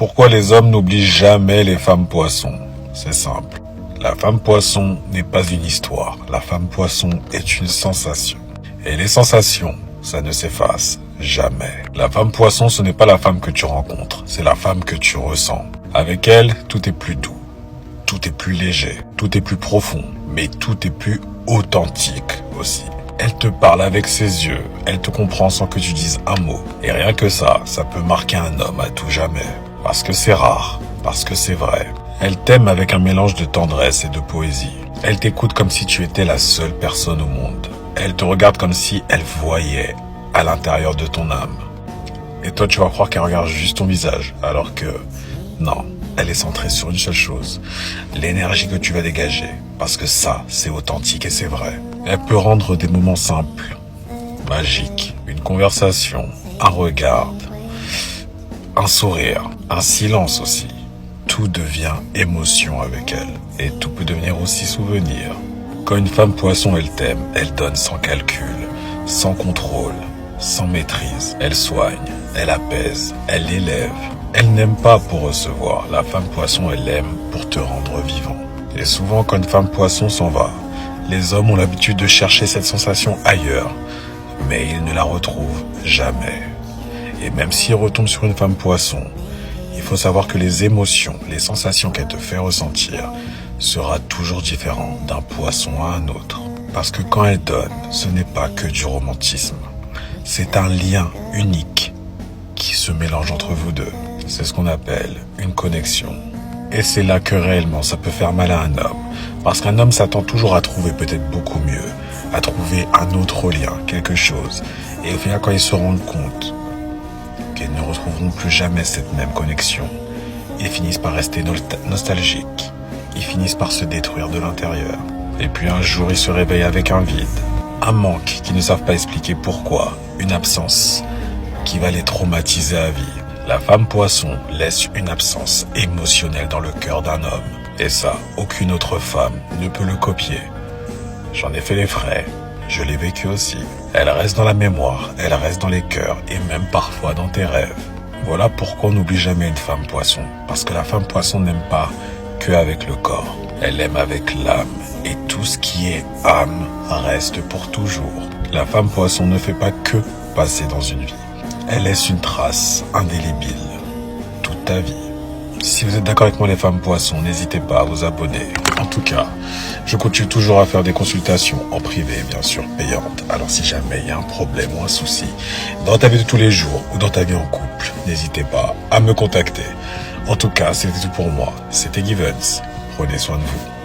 Pourquoi les hommes n'oublient jamais les femmes poissons? C'est simple. La femme poisson n'est pas une histoire. La femme poisson est une sensation. Et les sensations, ça ne s'efface jamais. La femme poisson, ce n'est pas la femme que tu rencontres. C'est la femme que tu ressens. Avec elle, tout est plus doux. Tout est plus léger. Tout est plus profond. Mais tout est plus authentique aussi. Elle te parle avec ses yeux. Elle te comprend sans que tu dises un mot. Et rien que ça peut marquer un homme à tout jamais. Parce que c'est rare. Parce que c'est vrai. Elle t'aime avec un mélange de tendresse et de poésie. Elle t'écoute comme si tu étais la seule personne au monde. Elle te regarde comme si elle voyait à l'intérieur de ton âme. Et toi, tu vas croire qu'elle regarde juste ton visage. Alors que, non, elle est centrée sur une seule chose. L'énergie que tu vas dégager. Parce que ça, c'est authentique et c'est vrai. Elle peut rendre des moments simples, magiques. Une conversation, un regard, un sourire, un silence aussi. Tout devient émotion avec elle. Et tout peut devenir aussi souvenir. Quand une femme poisson, elle t'aime, elle donne sans calcul, sans contrôle, sans maîtrise. Elle soigne, elle apaise, elle élève. Elle n'aime pas pour recevoir. La femme poisson, elle aime pour te rendre vivant. Et souvent, quand une femme poisson s'en va, les hommes ont l'habitude de chercher cette sensation ailleurs. Mais ils ne la retrouvent jamais. Et même s'ils retombent sur une femme poisson, il faut savoir que les émotions, les sensations qu'elle te fait ressentir sera toujours différent d'un poisson à un autre. Parce que quand elle donne, ce n'est pas que du romantisme. C'est un lien unique qui se mélange entre vous deux. C'est ce qu'on appelle une connexion. Et c'est là que réellement ça peut faire mal à un homme. Parce qu'un homme s'attend toujours à trouver peut-être beaucoup mieux, à trouver un autre lien, quelque chose. Et au final, quand ils se rendent compte qu'ils ne retrouveront plus jamais cette même connexion, ils finissent par rester nostalgiques. Ils finissent par se détruire de l'intérieur. Et puis un jour, ils se réveillent avec un vide, un manque qu'ils ne savent pas expliquer pourquoi, une absence qui va les traumatiser à vie. La femme poisson laisse une absence émotionnelle dans le cœur d'un homme. Et ça, aucune autre femme ne peut le copier. J'en ai fait les frais, je l'ai vécu aussi. Elle reste dans la mémoire, elle reste dans les cœurs et même parfois dans tes rêves. Voilà pourquoi on n'oublie jamais une femme poisson. Parce que la femme poisson n'aime pas que avec le corps. Elle aime avec l'âme. Et tout ce qui est âme reste pour toujours. La femme poisson ne fait pas que passer dans une vie. Elle laisse une trace indélébile toute ta vie. Si vous êtes d'accord avec moi les femmes poissons, n'hésitez pas à vous abonner. En tout cas, je continue toujours à faire des consultations en privé, bien sûr, payantes. Alors si jamais il y a un problème ou un souci dans ta vie de tous les jours ou dans ta vie en couple, n'hésitez pas à me contacter. En tout cas, c'était tout pour moi. C'était Givens. Prenez soin de vous.